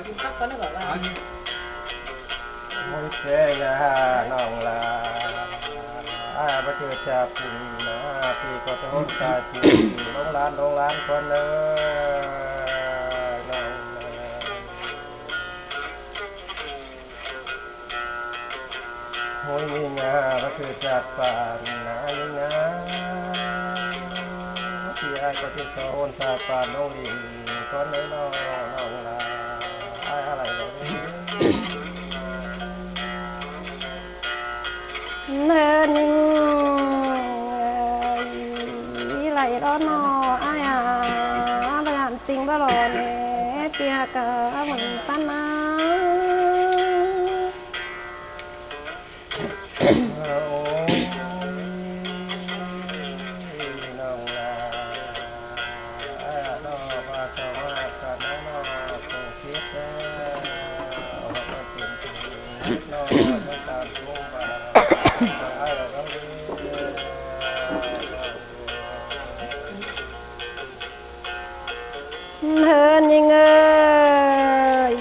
khóc có nó gọi là môi che nhàน้องลาบ่เจอจากปุ่นนะพี่ก็จะห้นกายปุ่นลงล้านคนน้องโอ้ยมีงาบ่เจอจากป่านนะยังงาพี่อายก็จะโอนสาป่านน้องลินคนน้องลาอะไรบ่เนินไหลร้อนนออาญาบางจริงบ่รอเนเปียกะเหมือนปานาเนินยังเงย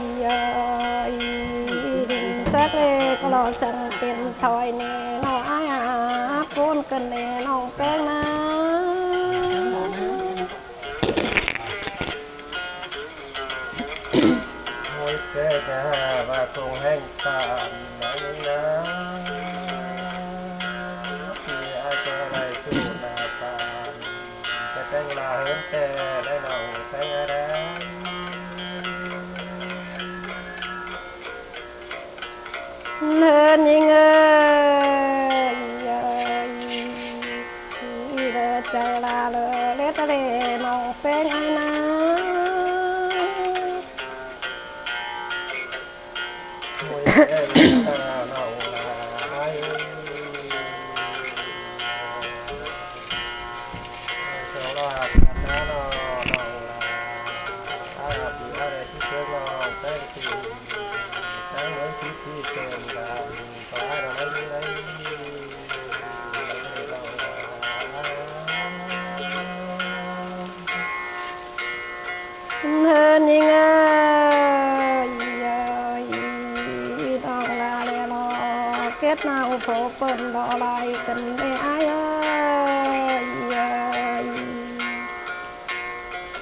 สักเล็กรอสั่งเป็นถอยเนน้องอาญาปูนกันเนน้องแป้งนะโอ้ยแก่จะว่าคงแห้งตามนะที่อาจจะได้สู้หน้าตาจะแต่งลาเหินแต่ได้น้องแต่งอะไรเนินยังเงยใจลาเลยเลตะเลน้องแป้งไอ้นะโอ้ยแก่จะน้องลายเจ้าลากันนะน้องลาพี่อะไรที่เจอน้องแต่งตีแต่งเหมือนที่เจอกันก็อะไรอะไรเนินยังเงยดองลาเลรอเก็ดนาอุโผเปิ้นรอลายกันได้อาย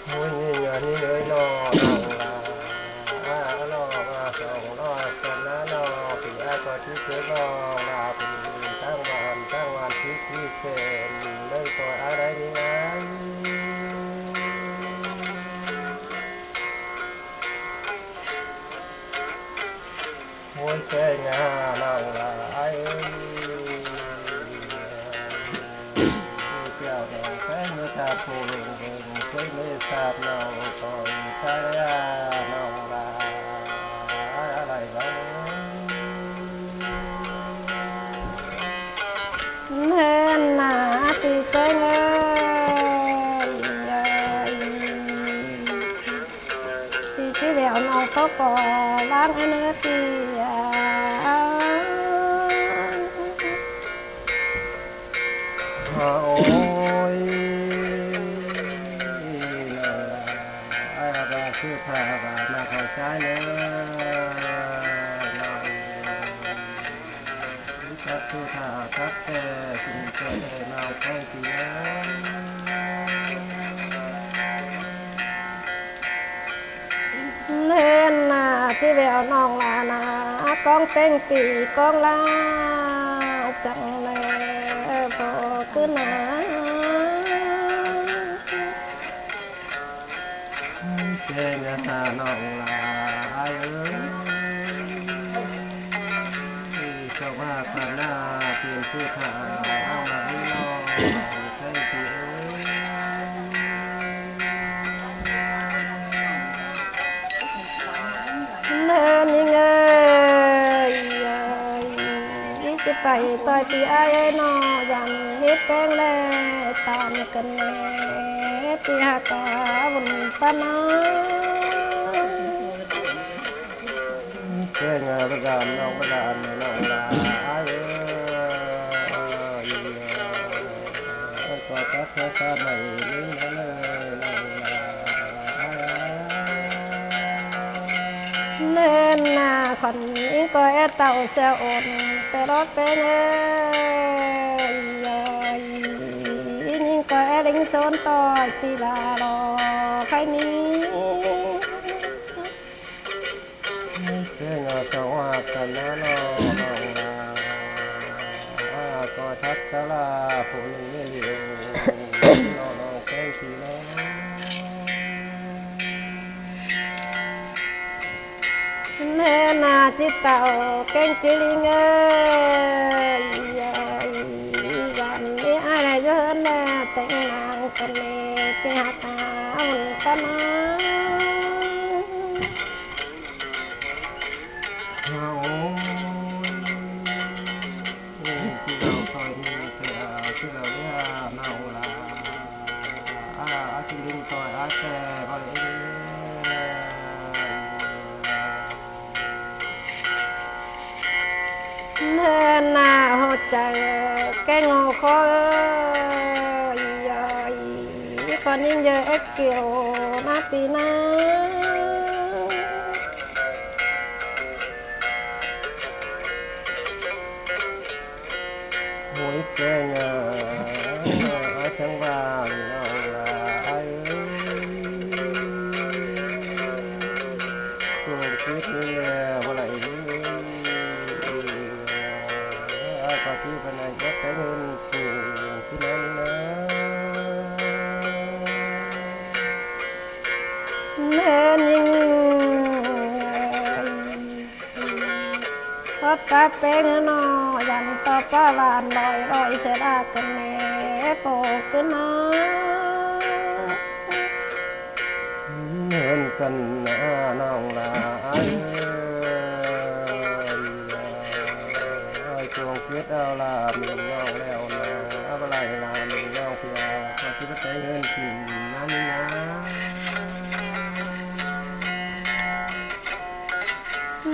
โอ้ยนี่เลยน้องลาน้องมาส่งน้องกันนะน้องพี่ไอ้ก็ที่เจอน้องลาเป็นตั้งวันที่เซนไม่ต่อยอะไรนี่ไงโอ้ยแก่งาน้องลาไอ้เจ้าน้องแค่เมื่อตาปูลงเคยไม่ทราบน้องต่อยใช่น้องลาอะไรบ้างเนินหนาตีเต้งตีที่เดียวน้องเขาก่อล้างไอ้เนื้อตีโอ้ยไอ้บ้าคือพาบ้ามาเข้าใจเลยจับคือพาทักแต่สิ่งเกิดให้เราแค่เพียงเนินหนาที่เดียวน้องลานาก้องเต้งปีก้องลาสั่งเลยพอขึ้นหนาเจ้งหาน้องลาไอ้เจ้าว่ากันหน้าเปลี่ยนคือทางเอามาให้น้องแค่เพียง เนินยังเงยจะไปต่อยปีไอ้นอยันฮิตแป้งแลตามกันแน่ปีหากาบุญปานา แค่งานประดานน้องประดานน้องลาไอ้ก็ตัดเธอตาใหม่ลิ้นเลยน้องลา nên là còn những coi tàu xe ổnแต่รถเป็นnhững coi đánh xôn to thì là đò phải ní เพื่อนสวัสดิ์นะน้องลาก็ทักษลาผู้หนึ่งไม่เหลียวน้องแก้งสีน้อง nên là chỉ tàu kênh chỉ linh ơi dàn đi ai này hơn nè tình nàng cần nè cái hạt áo ta nói ที่เราคอยมีเสือที่เราเนี่ยเนาละอาชิลิงคอยอาแก่ก็เลย nên là họ chạy cái ngô khó còn những giờ ếch kiểu na pi na หวยแกงอาจังหวะเนาละไอ้ตัวคิดนี่แหละว่าไรนี่ก็ที่เป็นอะไรก็แต่เงินสู่ที่นั่นนะ nên những có ta bên nó dành to pa vàn lòi lòi sẽ ra cần nè phô cứ nó เงินกันนะน้องลาไอ้จวงเกียรเอาลามีน้องแล้วนะอะไรลามีน้องเพียก็ที่ว่าแต่เงินกินนั่นนะ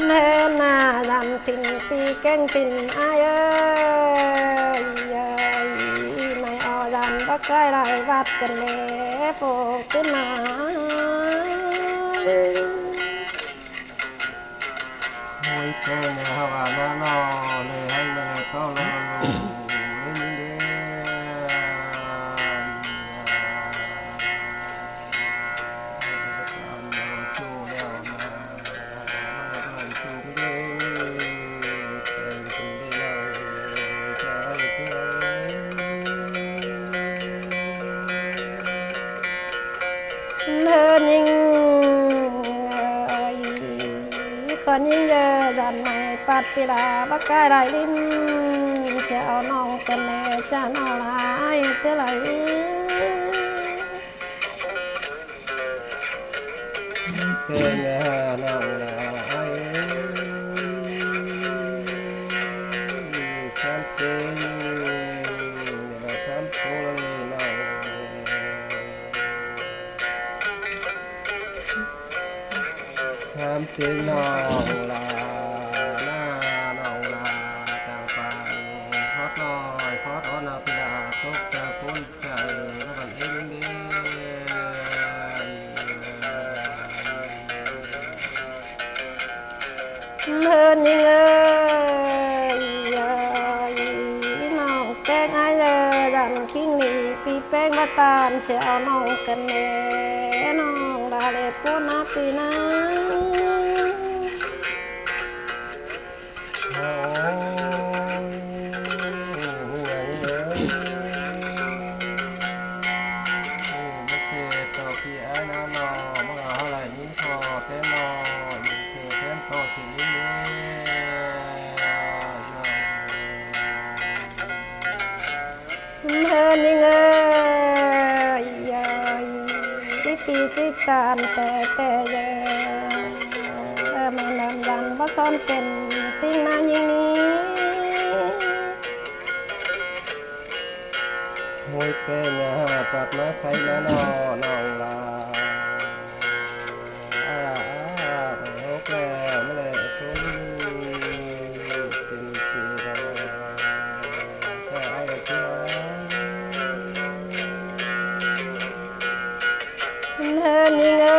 nên là dành tình ti kênh tình ai ơi mày ở dành bắt cái lại vặt cần nè phô cứ nó มวยแกเนี่ยเขาว่าน้านอเลยให้มาเลยเขาลงเล่นเด้ชูแล้วนะมันชูไม่ได้เป็นได้เราใจเพื่อ nên những còn những giờ dàn mày bắt đi là bắt cái lại linh chèo nòng cần nè cha nó là ai chứ lại เป็นน้องลาไอ้ฉันเป็นฉันพูดเลยน้องฉันเป็นน้องลาหน้าน้องลาต่างฝ่ายพอดน้อยพอดอ่อนเอาพิลาทุกจะพ้นใจแล้วมันเองเด้nên những nòng kênh ai giờ dàn kinh nị pi beng bắt tàn chèo nòng cần nè nòng là để phô na pi na โอ้ยนี่ไงนี่ไม่เคยต่อพี่ไอ้น้านอมึงเอาอะไรยิ่งพอเต้นนอยิ่งเชื่อเต้นโตสิยิ่งเนี้ย nên những đi pi chỉ tàn tè giờ mà làm dàn bắt son tiền tin na những ní มวยแกเนี่ยปัดมาใครนะนอน้องลาโอเคไม่เลยทุนสิ่งที่เราแค่ไอ้เชื่อ nên những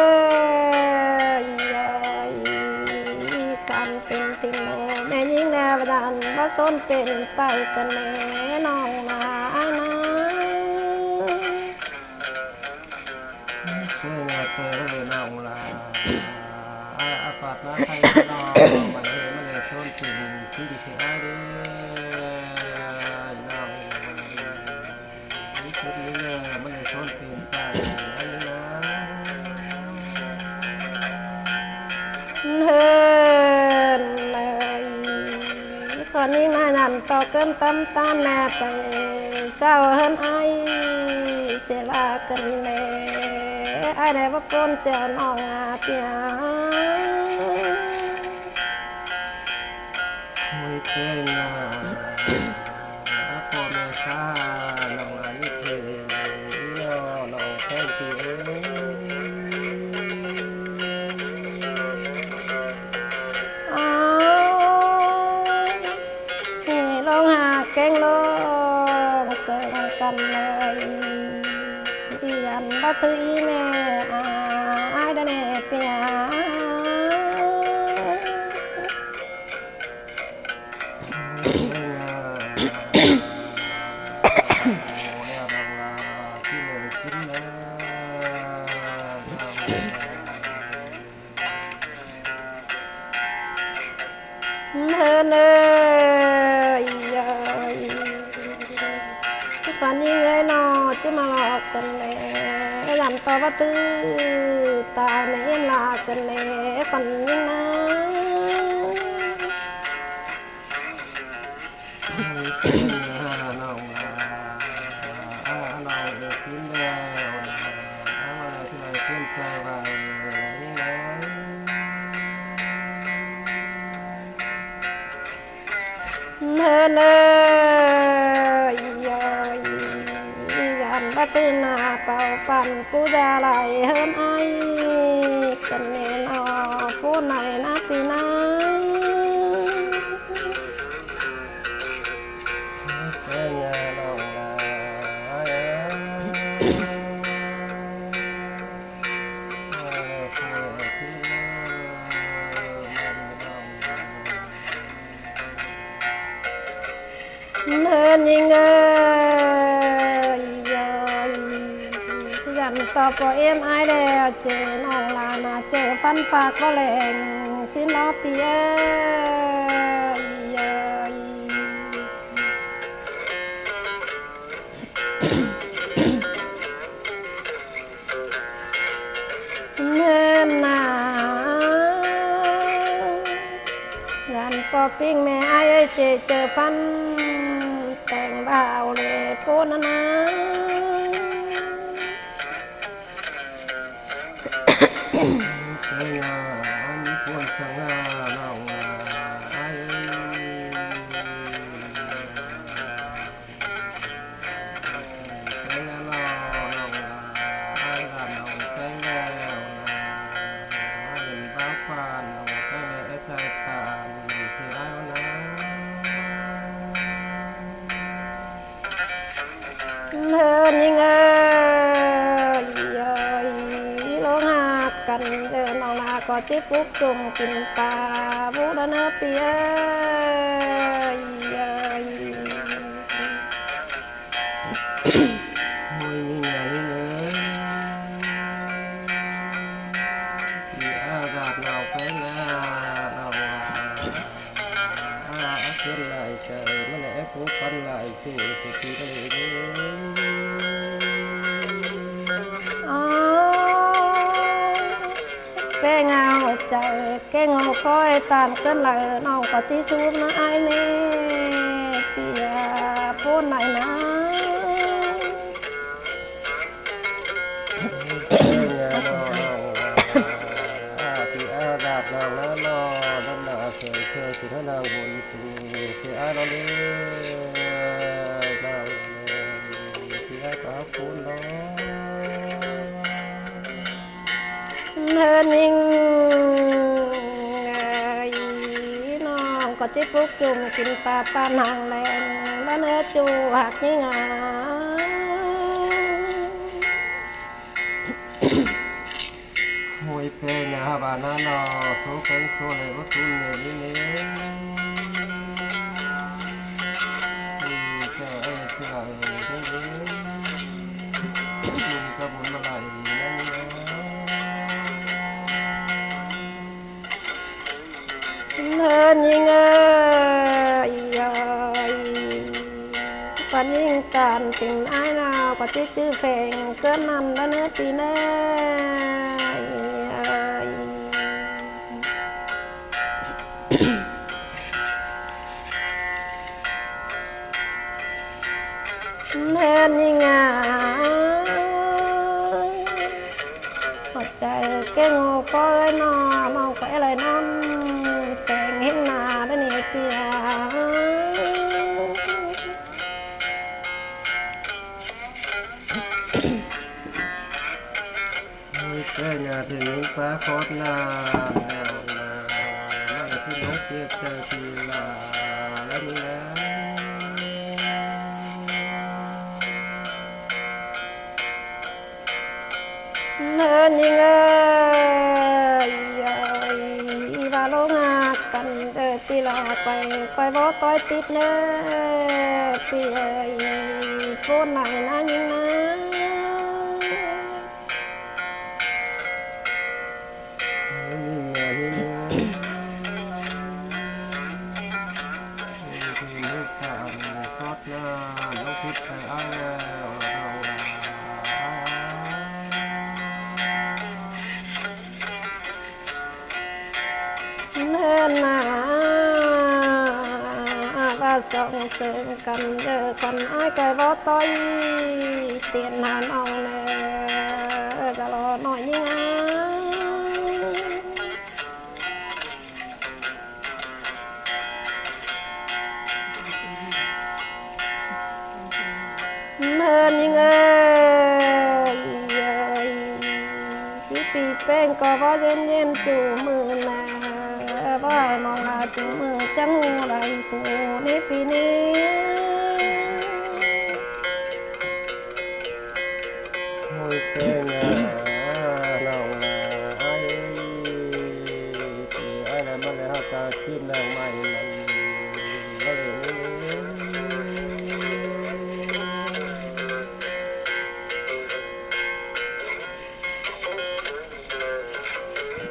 านเป็นติงโนแม่ยิ่งแนวดันบ่สนเป็นไปกันแน่น้องนาไอ้นาเพื่อเตือนน้องลาอาปาดมาใครน้องมันเลยมันเลยชนถึงที่ดีที่ไอ้เด้น้องนี่คือเนี่ยมันเลยชนถึงไปอันนี้นะเฮินเลยคนนี้มานั่นต่อเกินตำตาแน่ไปเศร้าเฮินไอเสียลากันแน่ไอ้ได้ว่าคนเสียน้องอาเปียคุยเก่งนะพ่อแม่ข้าน้องลานี่เพลน้องแค่ที่ลองหาแกงลองเสิร์ฟกันเลยยันบัตรีแม่อายได้แน่เปียเนินเลยฝันยิ่งเลยนอจะมาหลอกกันเลยยันต่อบัตรีตาเนมลากันเลยฝันยิ่งนะน้องเราขึ้นแล้วอะไรที่ไหนขึ้นใจว่านี่นะเนินเลยยันบัตรีนาเป่าปั่นกูจะไหลเฮินไอกันเนนอผู้ไหนนะปีนาเนินยิงยันต่อปอเอ็มไอแล้วเจน้องลามาเจอฟันฝากก็แรงสินอเปียเนินนายันปอปิ้งแม่ไอเจอฟันแต่งบ่าวเลยโพนานาอันนี้ควรสังน้องไอ้แกงแล้วน้องไอ้กันน้องแกงแล้วไอ้บ้าฟันน้องแกงแล้วไอ้ใจตาที่ได้แล้วนะเนินยิงร้องหากันน้องลาก็จิปุกจุ่มกินปลาบุรณะเปียมวยนี่ไงเลยที่อากาศหนาวแพ้หน้าหนาวขึ้นไหลใจมันแอบทุกปันไหลจู่ที่ก็เลยแกเงาใจแกเงาคอยตามกันไหลน้องก็จิซูมนะไอเน่เปียพูดไหนนะที่อากาศหนาวแล้วนอนนั่นน่ะเคยที่ท่านางบนสู่ที่อาเราเลยนางที่อาก็คุณน้องเนินยิงน้องก็จิปุกจุ่มกินปลาปานางแรงแล้วเนื้อจูหักนี่งาหวย ยเปนะฮะบานาโนโซเป็นโซเลวตุนเนลิเนเจ้าเอ๋เจ้าเอ๋เจ้าเอ๋มีกระบุนมาไหลนั่นนะ เนินยิงยายปันยิงการติงไอ้นาวปฏิจื้อแฝงเกินนำแล้วเนื้อตีเนยเนินยิงหัวใจเก่งคอยนอนองไปอะไรนอนแฝงเห็นหน้าแล้วนี่เปีย มีเป้งาถึงฟ้าโคตรนาแล้วนาไม่ที่น้องเทียบเจอทีลาแล้วนี่นะ เนินยิงยายบาโลงากันตีลาไปบ่ต้อยติดเนตีโฟนไหนนะยิงนะเนินนาบาส่งเสริมกันกันอ้ายบ่ต้อยเตียนหานอ่องเนจะรอหน่อยยิงเนินยิงพี่ปีเป้งก็บ่เย็นจูมือนาบ่มองหาจูมือจังไรผู้ในปีนี้โอ้ยเป้งาเราไอ้ที่ไอ้แล้วมันเลยหาตาขึ้นแรงใหม่มันไม่เลย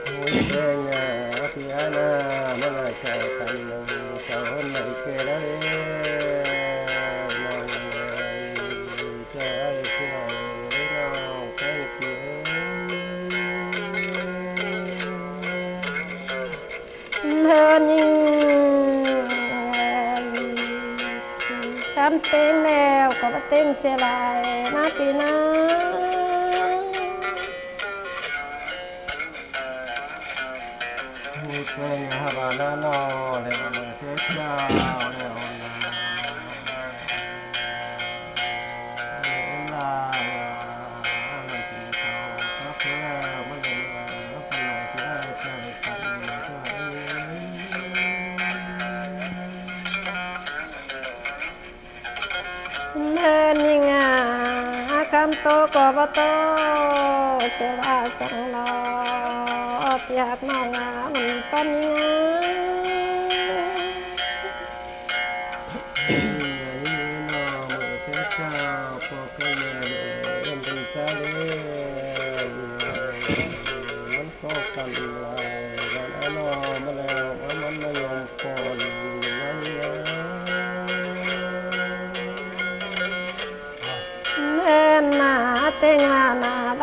โอ้ยเป้งาที่ไอ้น่ะมันเลยแค่กันลงเจ้าไหนเกล้าเลยน้องเจ้าไอ้ที่เราน้องแค่เพียง เนินยิงฉันเต้งแล้วก็มาเต้งเสียลายนะปีนะ มีเพลงฮาบานาโนแล้วมาเทศเจ้าแล้วนะเอ็นลาอะไรที่เขาก็เพื่อมันเลยเป็นอะไรที่ได้ใจกันเท่าไหร่เนินยิงคำโตก็บ่โตเสียลาสังลออยากน้องมันปันยิง เจ้าพวกเขาเนี่ยเล่นเป็นเจ้าเลยมันก็กันลายแล้วไอ้นอมาแล้วมันไม่ยอมก่อนอย่างนี้นะ เนินนาเต็งนารัก